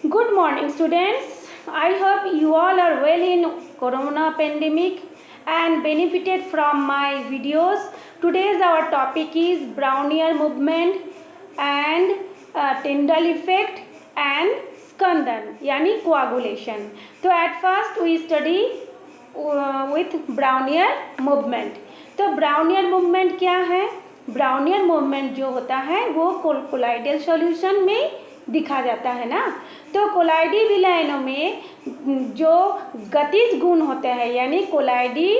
Good morning, students. I hope you all are well in Corona pandemic and benefited from my videos. Today's our topic is Brownian movement and Tyndall effect and Skandan, यानी coagulation. तो at first we study with Brownian movement. तो Brownian movement क्या है? Brownian movement जो होता है वो colloidal solution में दिखा जाता है ना। तो कोलाइडी विलयनों में जो गतिज गुण होते हैं यानी कोलाइडी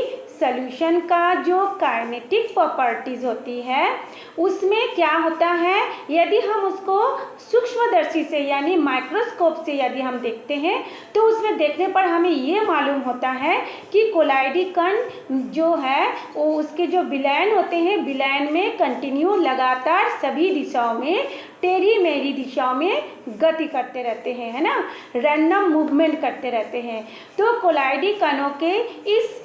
सॉल्यूशन का जो काइनेटिक प्रॉपर्टीज होती है उसमें क्या होता है, यदि हम उसको सूक्ष्मदर्शी से यानी माइक्रोस्कोप से यदि हम देखते हैं तो उसमें देखने पर हमें ये मालूम होता है कि कोलाइडी कण जो है वो उसके जो विलयन होते हैं विलयन में कंटिन्यू लगातार सभी दिशाओं में टेढ़ी मेढ़ी दिशाओं में गति करते रहते हैं, है ना, रैंडम मूवमेंट करते रहते हैं। तो कोलाइडी कणों के इस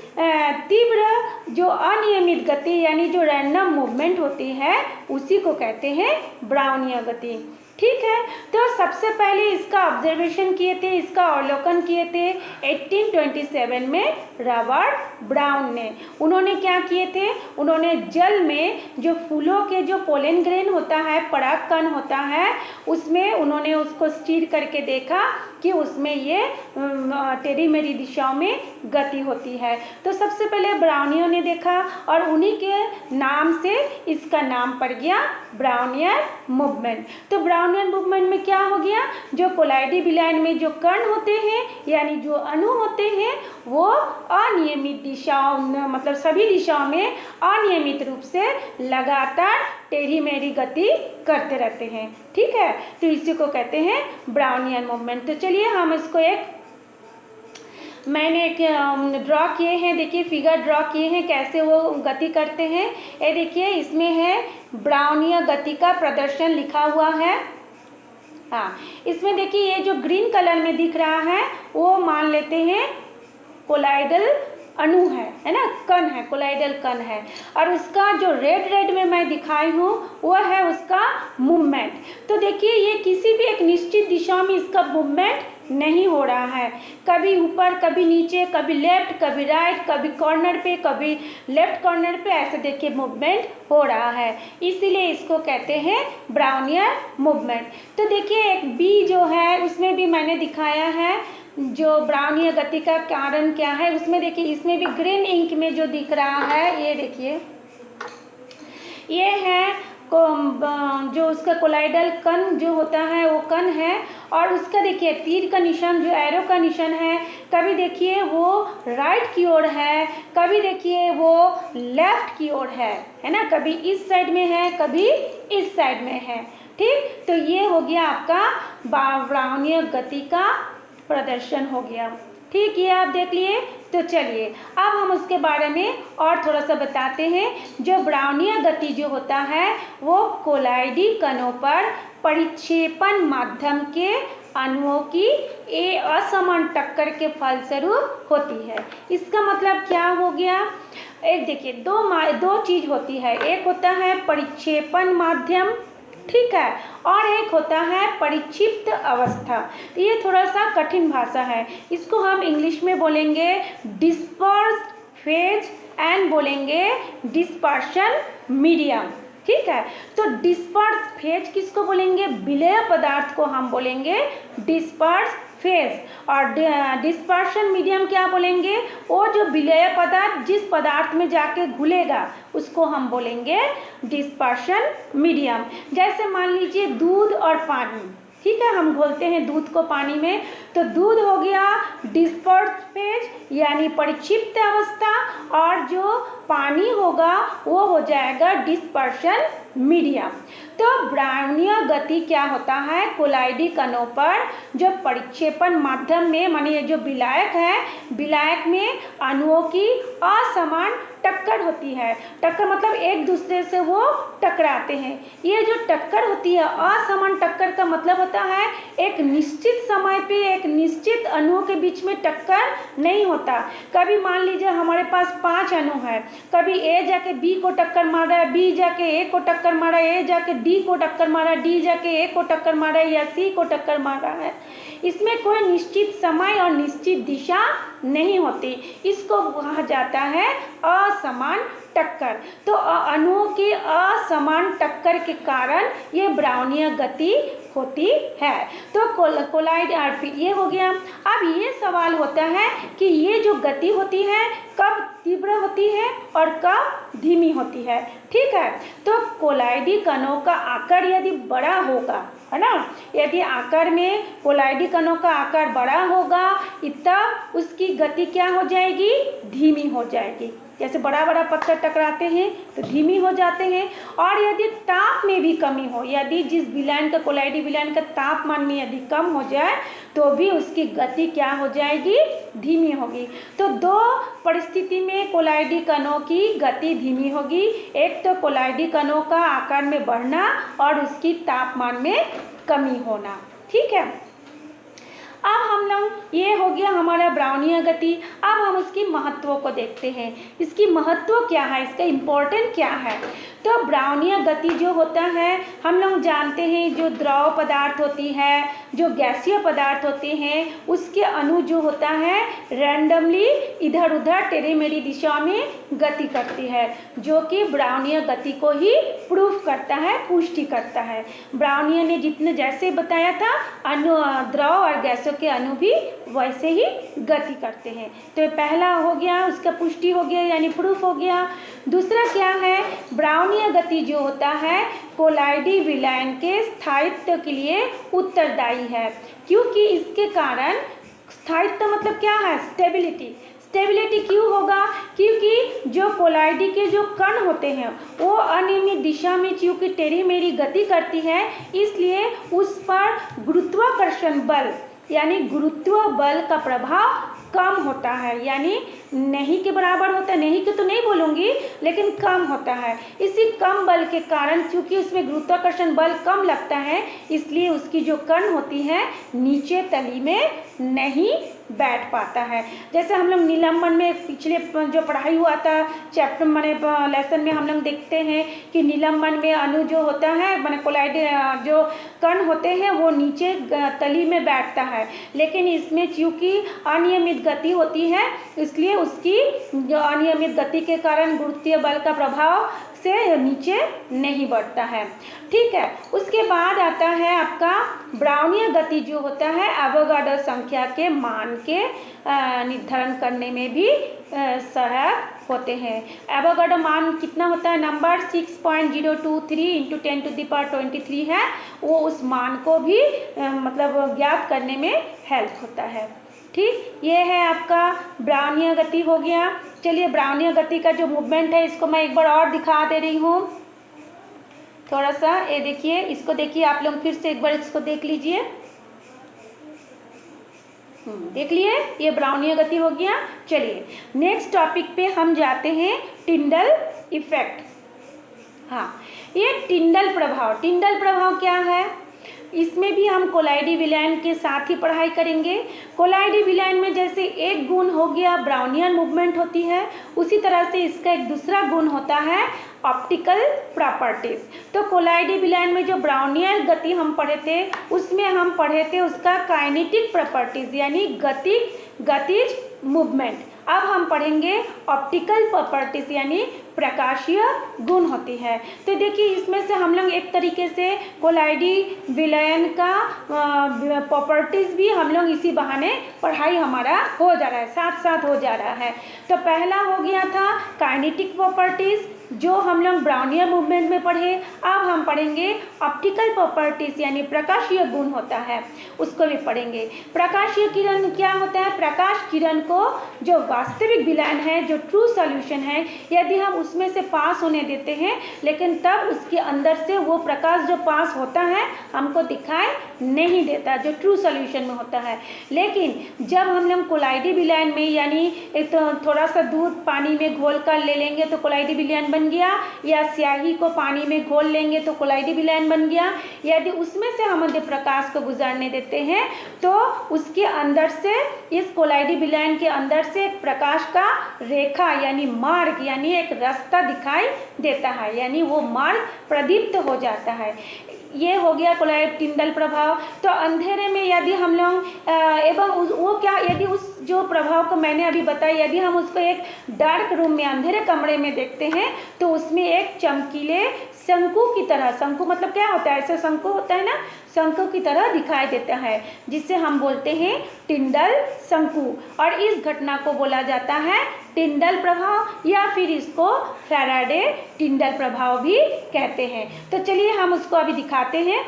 तीव्र जो अनियमित गति यानी जो रैंडम मूवमेंट होती है उसी को कहते हैं ब्राउनिया गति। ठीक है, तो सबसे पहले इसका ऑब्जर्वेशन किए थे, इसका अवलोकन किए थे 1827 में रॉबर्ट ब्राउन ने। उन्होंने क्या किए थे, उन्होंने जल में जो फूलों के जो पोलन ग्रेन होता है, पराग कण होता है, उसमें उन्होंने उसको स्टीर करके देखा कि उसमें ये टेढ़ी मेढ़ी दिशाओं में गति होती है। तो सबसे पहले ब्राउनियों ने देखा और उन्हीं के नाम से इसका नाम पड़ गया ब्राउनियन मूवमेंट। तो ब्राउनियन मूवमेंट में क्या हो गया, जो कोलाइडी विलयन में जो कण होते हैं यानी जो अणु होते हैं वो अनियमित दिशाओं मतलब सभी दिशाओं में अनियमित रूप से लगातार टेढ़ी मेढ़ी गति करते रहते हैं। ठीक है, तो इसी को कहते हैं ब्राउनियन मूवमेंट। तो चलिए हम इसको मैंने एक ड्रॉ किए हैं, देखिए फिगर ड्रॉ किए हैं कैसे वो गति करते हैं। ये देखिए इसमें है ब्राउनिया गति का प्रदर्शन लिखा हुआ है। हाँ, इसमें देखिए ये जो ग्रीन कलर में दिख रहा है वो मान लेते हैं कोलाइडल अणु है ना, कण है, कोलाइडल कण है। और उसका जो रेड में मैं दिखाई हूँ वो है उसका मूवमेंट। तो देखिए ये किसी भी एक निश्चित दिशा में इसका मूवमेंट नहीं हो रहा है, कभी ऊपर कभी नीचे, कभी लेफ्ट कभी राइट, कभी कॉर्नर पे कभी लेफ्ट कॉर्नर पे, ऐसे देखिए मूवमेंट हो रहा है, इसीलिए इसको कहते हैं ब्राउनियन मूवमेंट। तो देखिए एक बी जो है उसमें भी मैंने दिखाया है जो ब्राउनिया गति का कारण क्या है। उसमें देखिए इसमें भी ग्रीन इंक में जो दिख रहा है ये देखिए ये है जो उसका कोलाइडल कण जो होता है वो कण है। और उसका देखिए तीर का निशान जो एरो का निशान है, कभी देखिए वो राइट की ओर है, कभी देखिए वो लेफ्ट की ओर है ना, कभी इस साइड में है कभी इस साइड में है। ठीक, तो ये हो गया आपका ब्राउनिया गति का प्रदर्शन हो गया। ठीक, ये आप देख लिए। तो चलिए अब हम उसके बारे में और थोड़ा सा बताते हैं। जो ब्राउनिया गति जो होता है वो कोलाइडी कणों पर परिक्षेपण माध्यम के अणुओं की असमान टक्कर के फलस्वरूप होती है। इसका मतलब क्या हो गया, एक देखिए दो चीज होती है, एक होता है परिक्षेपण माध्यम, ठीक है, और एक होता है परिक्षिप्त अवस्था। तो ये थोड़ा सा कठिन भाषा है, इसको हम इंग्लिश में बोलेंगे डिस्पर्स्ड फेज एंड बोलेंगे डिस्पर्शन मीडियम। ठीक है, तो डिस्पर्स फेज किसको बोलेंगे, विलेय पदार्थ को हम बोलेंगे डिस्पर्स फेज, और डिस्पर्शन मीडियम क्या बोलेंगे, वो जो विलेय पदार्थ जिस पदार्थ में जाके घुलेगा उसको हम बोलेंगे डिस्पर्शन मीडियम। जैसे मान लीजिए दूध और पानी, ठीक है, हम घोलते हैं दूध को पानी में, तो दूध हो गया डिस्पर्स फेज यानी परिक्षिप्त अवस्था, और जो पानी होगा वो हो जाएगा डिस्पर्शन मीडियम। तो ब्राउनिया गति क्या होता है, कोलाइडी कणों पर जो परिक्षेपण माध्यम में मानिए जो विलायक है, विलायक में अणुओं की असमान टक्कर होती है। टक्कर मतलब एक दूसरे से वो टकराते हैं। ये जो टक्कर होती है असमान टक्कर का मतलब होता है एक निश्चित समय पे एक एक निश्चित अणुओं के बीच में टक्कर नहीं होता। कभी मान लीजिए हमारे पास 5 अणु है, कभी ए जाके बी को टक्कर मार रहा है, बी जाके ए को टक्कर मार रहा है, ए जाके डी को टक्कर मार रहा है, डी जाके ए को टक्कर मार रहा है या सी को टक्कर मार रहा है। इसमें कोई निश्चित समय और निश्चित दिशा नहीं होती। इसको कहा जाता है असमान टक्कर। तो अणुओं की असमान टक्कर के कारण ये ब्राउनिया गति होती है। तो कोलाइड आरपी ये हो गया। अब ये सवाल होता है कि ये जो गति होती है कब तीव्र होती है और कब धीमी होती है। ठीक है, तो कोलाइडी कणों का आकार यदि बड़ा होगा, है ना, यदि आकार में कोलाइडी कणों का आकार बड़ा होगा तब उसकी गति क्या हो जाएगी, धीमी हो जाएगी। जैसे बड़ा बड़ा पत्थर टकराते हैं तो धीमी हो जाते हैं। और यदि ताप में भी कमी हो, यदि जिस विलयन का कोलाइडी विलयन का तापमान में यदि कम हो जाए तो भी उसकी गति क्या हो जाएगी, धीमी होगी। तो दो परिस्थिति में कोलाइडी कणों की गति धीमी होगी। एक तो कोलाइडी कणों का आकार में बढ़ना और उसकी तापमान में कमी होना। ठीक है, अब हम लोग ये हो गया हमारा ब्राउनिया गति। अब हम उसकी महत्व को देखते हैं। इसकी महत्व क्या है, इसका इम्पोर्टेंट क्या है। तो ब्राउनिया गति जो होता है हम लोग जानते हैं, जो द्रव पदार्थ होती है, जो गैसीय पदार्थ होते हैं, उसके अणु जो होता है रैंडमली इधर उधर टेढ़ी मेढ़ी दिशा में गति करती है, जो कि ब्राउनिया गति को ही प्रूफ करता है, पुष्टि करता है। ब्राउनिया ने जितने जैसे बताया था अणु द्रव और गैसों के अणु भी वैसे ही गति करते हैं। तो पहला हो गया, उसका पुष्टि हो गया यानी प्रूफ हो गया। दूसरा क्या है, ब्राउनिया गति जो होता है कोलाइडी विलयन के स्थायित्व के लिए उत्तरदायी है, क्योंकि इसके कारण स्थायित्व मतलब क्या है, स्टेबिलिटी। स्टेबिलिटी क्यों होगा, क्योंकि जो कोलाइडी के जो कण होते हैं वो अनियमित दिशा में क्योंकि टेढ़ी मेढ़ी गति करती है, इसलिए उस पर गुरुत्वाकर्षण बल यानी गुरुत्व बल का प्रभाव कम होता है, यानी नहीं के बराबर होता है, नहीं के तो नहीं बोलूँगी लेकिन कम होता है। इसी कम बल के कारण क्योंकि उसमें गुरुत्वाकर्षण बल कम लगता है, इसलिए उसकी जो कण होती है नीचे तली में नहीं बैठ पाता है। जैसे हम लोग निलंबन में पिछले जो पढ़ाई हुआ था चैप्टर माने लेसन में हम लोग देखते हैं कि निलंबन में अणु जो होता है माने कोलाइड जो कण होते हैं वो नीचे तली में बैठता है, लेकिन इसमें चूँकि अनियमित गति होती है इसलिए उसकी जो अनियमित गति के कारण गुरुत्वीय बल का प्रभाव से नीचे नहीं बढ़ता है। ठीक है, उसके बाद आता है आपका ब्राउनिया गति जो होता है एवोगाड्रो संख्या के मान के निर्धारण करने में भी सहायक होते हैं। एवोगाड्रो मान कितना होता है, नंबर 6.023 × 10⁻23 है, वो उस मान को भी मतलब ज्ञात करने में हेल्प होता है। ठीक, ये है आपका ब्राउनिया गति हो गया। चलिए ब्राउनिया गति का जो मूवमेंट है इसको मैं एक बार और दिखा दे रही हूँ थोड़ा सा। ये देखिए, इसको देखिए आप लोग फिर से एक बार इसको देख लीजिए। देख लिए, ये ब्राउनिया गति हो गया। चलिए नेक्स्ट टॉपिक पे हम जाते हैं, टिंडल इफेक्ट। हाँ, ये टिंडल प्रभाव। टिंडल प्रभाव क्या है, इसमें भी हम कोलाइडी विलयन के साथ ही पढ़ाई करेंगे। कोलाइडी विलयन में जैसे एक गुण हो गया ब्राउनियन मूवमेंट होती है, उसी तरह से इसका एक दूसरा गुण होता है ऑप्टिकल प्रॉपर्टीज। तो कोलाइडी विलयन में जो ब्राउनियन गति हम पढ़े थे उसमें हम पढ़े थे उसका काइनेटिक प्रॉपर्टीज यानी गतिज मूवमेंट। अब हम पढ़ेंगे ऑप्टिकल प्रॉपर्टीज यानी प्रकाशीय गुण होती है। तो देखिए इसमें से हम लोग एक तरीके से कोलाइडी विलयन का प्रॉपर्टीज भी हम लोग इसी बहाने पढ़ाई हमारा हो जा रहा है, साथ साथ हो जा रहा है। तो पहला हो गया था काइनेटिक प्रॉपर्टीज जो हम लोग ब्राउनिया मूवमेंट में पढ़े। अब हम पढ़ेंगे ऑप्टिकल प्रॉपर्टीज यानी प्रकाशीय गुण होता है, उसको भी पढ़ेंगे। प्रकाशीय किरण क्या होता है, प्रकाश किरण को जो वास्तविक विलयन है, जो ट्रू सॉल्यूशन है, यदि हम उसमें से पास होने देते हैं लेकिन तब उसके अंदर से वो प्रकाश जो पास होता है हमको दिखाई नहीं देता, जो ट्रू सॉल्यूशन में होता है। लेकिन जब हम लोग कोलाइडी विलयन में यानी एक तो थोड़ा सा दूध पानी में घोल कर ले लेंगे तो कोलाइडी विलयन बन बन गया, या स्याही को पानी में घोल लेंगे तो कोलाइडी विलयन बन गया। यदि उसमें से हम मध्य प्रकाश को गुजरने देते हैं तो उसके अंदर से, इस कोलाइडी विलयन के अंदर से एक प्रकाश का रेखा यानी मार्ग यानी एक रास्ता दिखाई देता है, यानी वो मार्ग प्रदीप्त हो जाता है। ये हो गया कोलाइड टिंडल प्रभाव। तो अंधेरे में यदि हम लोग एवं वो क्या, यदि उस जो प्रभाव को मैंने अभी बताया, यदि हम उसको एक डार्क रूम में, अंधेरे कमरे में देखते हैं तो उसमें एक चमकीले शंकु की तरह, शंकु मतलब क्या होता है, ऐसे शंकु होता है ना, शंकु की तरह दिखाई देता है, जिससे हम बोलते हैं टिंडल शंकु। और इस घटना को बोला जाता है टिंडल प्रभाव, या फिर इसको फैराडे टिंडल प्रभाव भी कहते हैं। तो चलिए हम उसको अभी दिखाते हैं।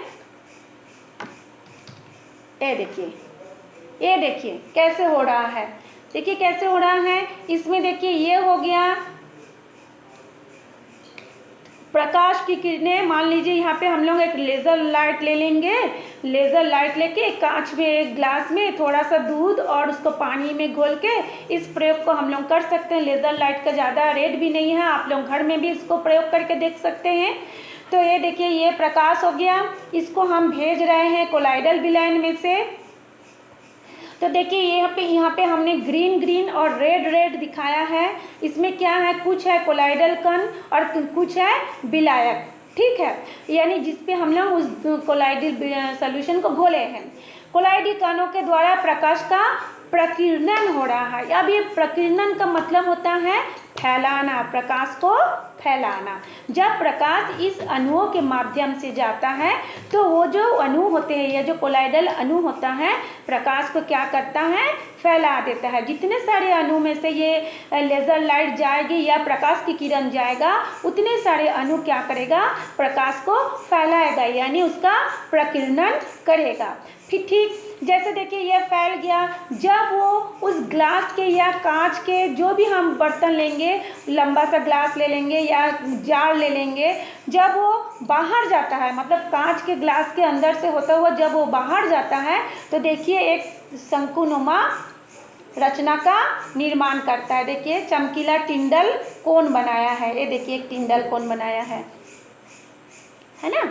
ये देखिए कैसे हो रहा है, देखिए कैसे हो रहा है। इसमें देखिए ये हो गया प्रकाश की किरणें। मान लीजिए यहाँ पे हम लोग एक लेज़र लाइट ले लेंगे, लेज़र लाइट लेके एक कांच में, एक ग्लास में थोड़ा सा दूध और उसको पानी में घोल के इस प्रयोग को हम लोग कर सकते हैं। लेज़र लाइट का ज़्यादा रेट भी नहीं है, आप लोग घर में भी इसको प्रयोग करके देख सकते हैं। तो ये देखिए ये प्रकाश हो गया, इसको हम भेज रहे हैं कोलाइडल विलयन में से। तो देखिए यहाँ पे हमने ग्रीन और रेड दिखाया है। इसमें क्या है, कुछ है कोलाइडल कण और कुछ है विलायक, ठीक है, यानी जिसपे हम लोग उस कोलाइडल सॉल्यूशन को घोले हैं। कोलाइडी कणों के द्वारा प्रकाश का प्रकीर्णन हो रहा है। अब ये प्रकीर्णन का मतलब होता है फैलाना, प्रकाश को फैलाना। जब प्रकाश इस अणुओं के माध्यम से जाता है तो वो जो अणु होते हैं या जो कोलाइडल अणु होता है, प्रकाश को क्या करता है, फैला देता है। जितने सारे अणु में से ये लेज़र लाइट जाएगी या प्रकाश की किरण जाएगा, उतने सारे अणु क्या करेगा, प्रकाश को फैलाएगा, यानी उसका प्रकीर्णन करेगा। फिर ठीक जैसे देखिए ये फैल गया, जब वो उस ग्लास के या कांच के, जो भी हम बर्तन लेंगे, लंबा सा ग्लास ले लेंगे या जार ले लेंगे, जब वो बाहर जाता है, मतलब कांच के ग्लास के अंदर से होता हुआ जब वो बाहर जाता है तो देखिए एक शंकुनुमा रचना का निर्माण करता है। देखिए चमकीला टिंडल कोन बनाया है, ये देखिए एक टिंडल कोन बनाया है ना,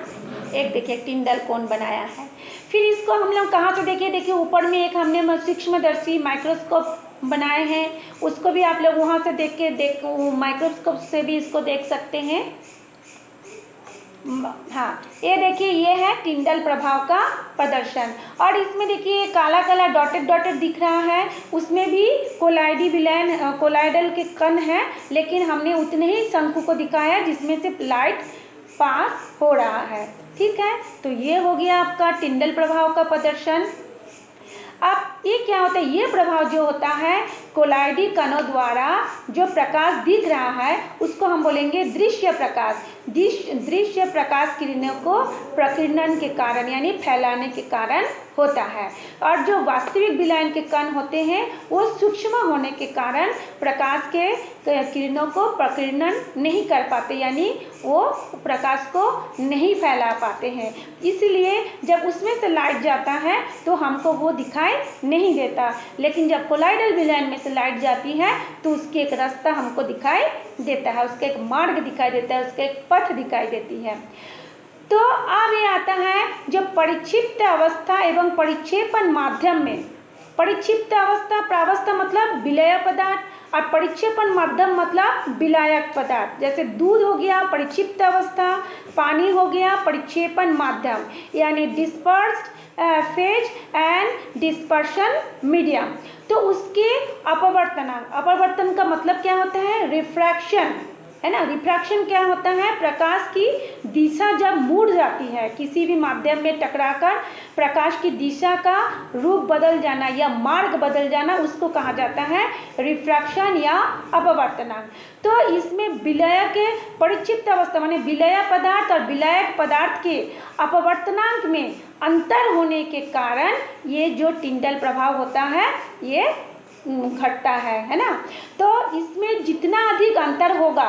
एक देखिए टिंडल कोन बनाया है। फिर इसको हम लोग कहाँ से देखिए ऊपर में एक हमने सूक्ष्मदर्शी माइक्रोस्कोप बनाए हैं, उसको भी आप लोग वहाँ से माइक्रोस्कोप से भी इसको देख सकते हैं। हाँ, ये देखिए ये है टिंडल प्रभाव का प्रदर्शन। और इसमें देखिए काला काला डॉटेड दिख रहा है, उसमें भी कोलाइडी विलयन, कोलाइडल के कण हैं, लेकिन हमने उतने ही शंकु को दिखाया जिसमें से लाइट पास हो रहा है, ठीक है। तो ये हो गया आपका टिंडल प्रभाव का प्रदर्शन। अब ये क्या होता है, ये प्रभाव जो होता है कोलाइडी कणों द्वारा जो प्रकाश दिख रहा है उसको हम बोलेंगे दृश्य प्रकाश। दृश्य प्रकाश किरणों को प्रकीर्णन के कारण यानी फैलाने के कारण होता है। और जो वास्तविक विलयन के कण होते हैं वो सूक्ष्म होने के कारण प्रकाश के किरणों को प्रकीर्णन नहीं कर पाते, यानी वो प्रकाश को नहीं फैला पाते हैं। इसलिए जब उसमें से लाइट जाता है तो हमको वो दिखाई नहीं देता, लेकिन जब कोलाइडल विलयन में से लाइट जाती है तो उसकी एक रास्ता हमको दिखाई देता है, उसका एक मार्ग दिखाई देता है, उसका एक पथ दिखाई देती है। तो अब ये आता है जब परिक्षिप्त अवस्था एवं परिक्षेपण माध्यम में, परिक्षिप्त अवस्था, प्रावस्था मतलब विलय पदार्थ और परिक्षेपण माध्यम मतलब विलायक पदार्थ। जैसे दूध हो गया परिक्षिप्त अवस्था, पानी हो गया परिक्षेपण माध्यम यानी dispersed phase and dispersion medium. तो उसके अपवर्तनांक, अपवर्तन का मतलब क्या होता है, रिफ्रैक्शन, है ना। रिफ्रैक्शन क्या होता है, प्रकाश की दिशा जब मुड़ जाती है, किसी भी माध्यम में टकराकर प्रकाश की दिशा का रूप बदल जाना या मार्ग बदल जाना, उसको कहा जाता है रिफ्रैक्शन या अपवर्तनांक। तो इसमें विलय के परिक्षिप्त अवस्था माने विलय पदार्थ और विलायक पदार्थ के अपवर्तनांक में अंतर होने के कारण ये जो टिंडल प्रभाव होता है ये घटता है ना। तो इसमें जितना अधिक अंतर होगा,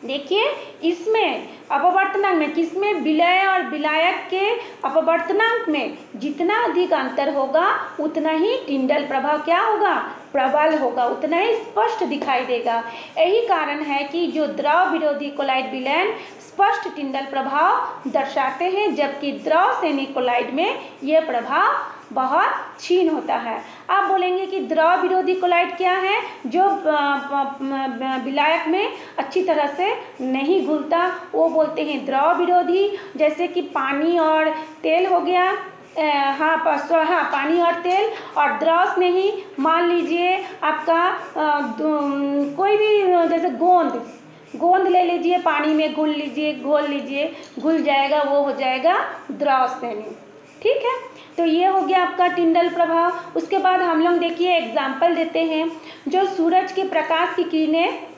देखिए इसमें अपवर्तनांक में किसमें, विलय और विलायक के अपवर्तनांक में जितना अधिक अंतर होगा उतना ही टिंडल प्रभाव क्या होगा, प्रबल होगा, उतना ही स्पष्ट दिखाई देगा। यही कारण है कि जो द्रव विरोधी कोलाइड विलयन स्पष्ट टिंडल प्रभाव दर्शाते हैं, जबकि द्रव सेमी कोलाइड में यह प्रभाव बहुत क्षीण होता है। आप बोलेंगे कि द्रव विरोधी कोलाइड क्या है, जो विलायक में अच्छी तरह से नहीं घुलता, वो बोलते हैं द्रव विरोधी। जैसे कि पानी और तेल हो गया, हाँ पानी और तेल, और द्रव में ही मान लीजिए आपका कोई भी जैसे गोंद ले लीजिए, पानी में घोल लीजिए, घुल जाएगा, वो हो जाएगा द्रव श्रेणी। ठीक है, तो ये हो गया आपका टिंडल प्रभाव। उसके बाद हम लोग देखिए एग्जाम्पल देते हैं, जो सूरज के प्रकाश की किरणें,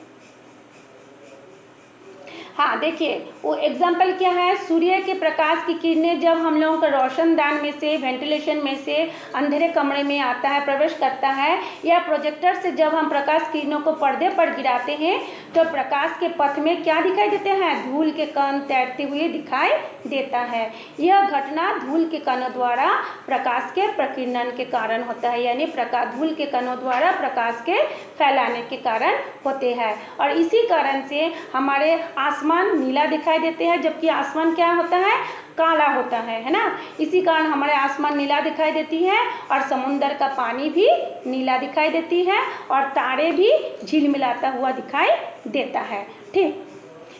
हाँ देखिए वो एग्जाम्पल क्या है, सूर्य के प्रकाश की किरणें जब हम लोगों का रोशनदान में से, वेंटिलेशन में से अंधेरे कमरे में आता है, प्रवेश करता है, या प्रोजेक्टर से जब हम प्रकाश किरणों को पर्दे पर गिराते हैं तो प्रकाश के पथ में क्या दिखाई देते हैं, धूल के कण तैरते हुए दिखाई देता है। यह घटना धूल के कणों द्वारा प्रकाश के प्रकीर्णन के कारण होता है, यानी धूल के कणों द्वारा प्रकाश के फैलाने के कारण होते हैं। और इसी कारण से हमारे आसमान नीला दिखाई देते हैं, जबकि आसमान क्या होता है, काला होता है ना। इसी कारण हमारे आसमान नीला दिखाई देती है, और समुद्र का पानी भी नीला दिखाई देती है, और तारे भी झिलमिलाता हुआ दिखाई देता है। ठीक,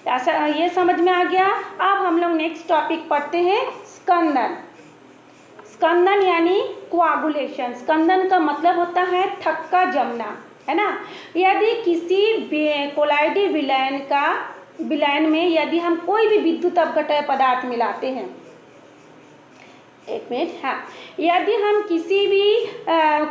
ऐसा ये समझ में आ गया। अब हम लोग नेक्स्ट टॉपिक पढ़ते हैं, स्कंदन। स्कंदन यानी कोआगुलेशन। स्कंदन का मतलब होता है थक्का जमना, है ना। यदि किसी कोलाइडी विलयन में यदि हम कोई भी विद्युत अपघटय पदार्थ मिलाते हैं, एक मिनट, हाँ, यदि हम किसी भी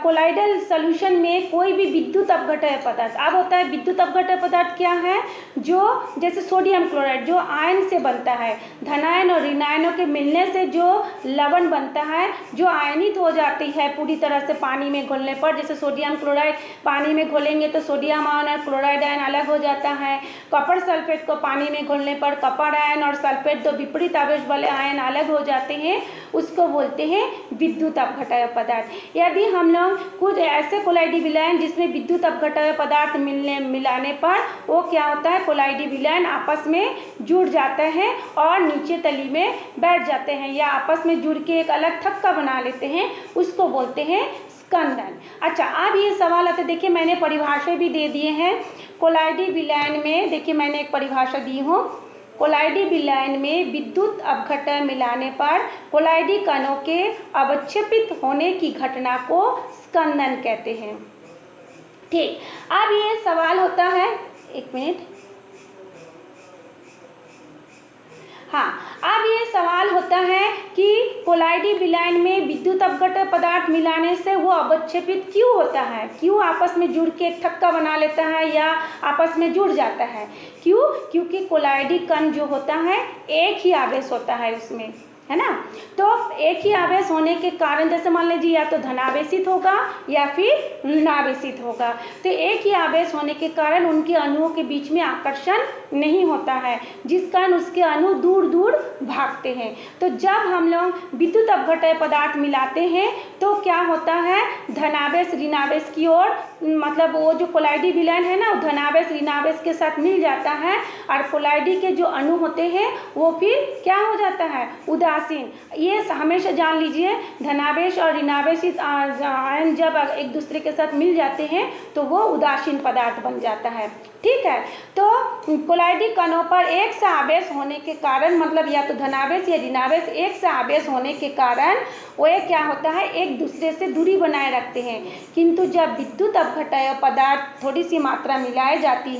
कोलाइडल सॉल्यूशन में कोई भी विद्युत अपघटय पदार्थ, अब होता है विद्युत अपघटय पदार्थ क्या है, जो जैसे सोडियम क्लोराइड जो आयन से बनता है, धनायन और ऋणायनों के मिलने से जो लवण बनता है, जो आयनित हो जाती है पूरी तरह से पानी में घोलने पर। जैसे सोडियम क्लोराइड पानी में घोलेंगे तो सोडियम आयन और क्लोराइड आयन अलग हो जाता है। कॉपर सल्फेट को पानी में घोलने पर कॉपर आयन और सल्फेट दो विपरीत आवेश वाले आयन अलग हो जाते हैं, उसको बोलते हैं विद्युत अपघटय पदार्थ। यदि हम लोग कुछ ऐसे कोलाइडी विलयन जिसमें विद्युत अपघटय पदार्थ मिलाने पर वो क्या होता है, कोलाइडी विलयन आपस में जुड़ जाते हैं और नीचे तली में बैठ जाते हैं, या आपस में जुड़ के एक अलग थक्का बना लेते हैं, उसको बोलते हैं स्कंदन। अच्छा, अब ये सवाल आता है, देखिए मैंने परिभाषा भी दे दिए हैं कोलाइडी विलयन में। देखिए मैंने एक परिभाषा दी हूँ, कोलाइडी विलयन में विद्युत अपघटय मिलाने पर कोलाइडी कणों के अवक्षेपित होने की घटना को स्कंदन कहते हैं। ठीक, अब ये सवाल होता है, एक मिनट, हाँ, अब ये सवाल होता है कि कोलाइडी विलयन में विद्युत अपघटय पदार्थ मिलाने से वो अवक्षेपित क्यों होता है, क्यों आपस में जुड़ के एक थक्का बना लेता है या आपस में जुड़ जाता है, क्यों? क्योंकि कोलाइडी कण जो होता है एक ही आवेश होता है उसमें, है ना। तो एक ही आवेश होने के कारण, जैसे मान लीजिए या तो धनावेशित होगा या फिर ऋणावेशित होगा, तो एक ही आवेश होने के कारण उनके अणुओं के बीच में आकर्षण नहीं होता है, जिस कारण उसके अणु दूर दूर भागते हैं। तो जब हम लोग विद्युत अपघटय पदार्थ मिलाते हैं तो क्या होता है, धनावेश ऋणावेश की ओर, मतलब वो जो कोलाइडी विलयन है ना, धनावेश ऋणावेश के साथ मिल जाता है, और कोलाइडी के जो अणु होते हैं वो फिर क्या हो जाता है, उदासीन। ये हमेशा जान लीजिए, धनावेश और ऋणावेशित आयन जब एक दूसरे के साथ मिल जाते हैं तो वो उदासीन पदार्थ बन जाता है। ठीक है, तो कोलाइडी कणों पर एक सा आवेश होने के कारण, मतलब या तो धनावेश या ऋणावेश एक सा आवेश होने के कारण वो क्या होता है, एक दूसरे से दूरी बनाए रखते हैं। किंतु जब विद्युत अपघटय पदार्थ थोड़ी सी मात्रा मिलाई जाती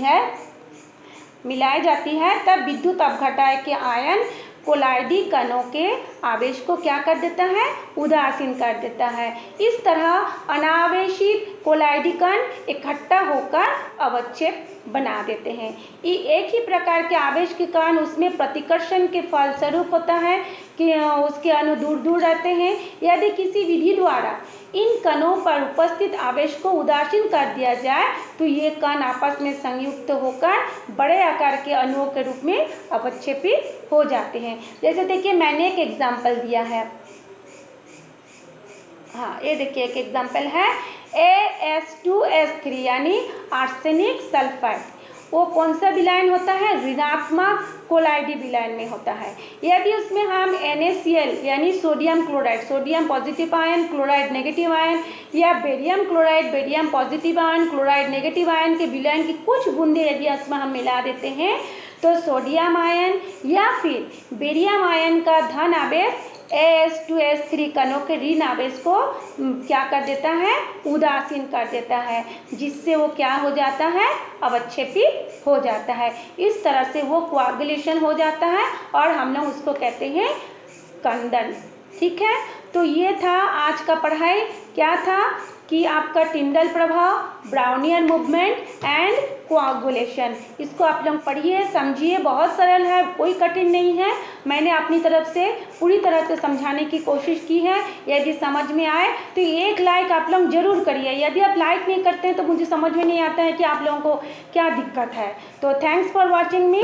है तब विद्युत अपघटय के आयन कोलाइडी कणों के आवेश को क्या कर देता है, उदासीन कर देता है। इस तरह अनावेशित कोलाइडी कण इकट्ठा होकर अवक्षेप बना देते हैं। एक ही प्रकार के आवेश के कारण उसमें प्रतिकर्षण के फलस्वरूप होता है कि उसके अणु दूर दूर रहते हैं। यदि किसी विधि द्वारा इन कणों पर उपस्थित आवेश को उदासीन कर दिया जाए तो ये कण आपस में संयुक्त होकर बड़े आकार के अणुओं के रूप में अवक्षेपित हो जाते हैं। जैसे देखिए मैंने एक एग्जाम्पल दिया है, हाँ ये देखिए एक एग्जाम्पल है AS2S3 यानी आर्सेनिक सल्फाइड। वो कौन सा विलायन होता है? ऋणात्मक कोलाइडी विलायन में होता है। यदि उसमें हम NaCl यानी sodium chloride, sodium positive ion, chloride negative ion, या barium chloride, barium positive ion, chloride negative ion के विलायन की कुछ बूंदे यदि उसमें हम मिला देते हैं तो सोडियम आयन या फिर बेरियम आयन का धन आवेश AS2S3 कणों के ऋण आवेश को क्या कर देता है? उदासीन कर देता है, जिससे वो क्या हो जाता है? अवक्षेपित हो जाता है। इस तरह से वो कोआगुलेशन हो जाता है और हम लोग उसको कहते हैं स्कंदन। ठीक है, तो ये था आज का पढ़ाई। क्या था कि आपका टिंडल प्रभाव, ब्राउनियन मूवमेंट एंड कोआगुलेशन। इसको आप लोग पढ़िए, समझिए, बहुत सरल है, कोई कठिन नहीं है। मैंने अपनी तरफ से पूरी तरह से समझाने की कोशिश की है। यदि समझ में आए तो एक लाइक आप लोग जरूर करिए। यदि आप लाइक नहीं करते हैं तो मुझे समझ में नहीं आता है कि आप लोगों को क्या दिक्कत है। तो थैंक्स फॉर वॉचिंग मी।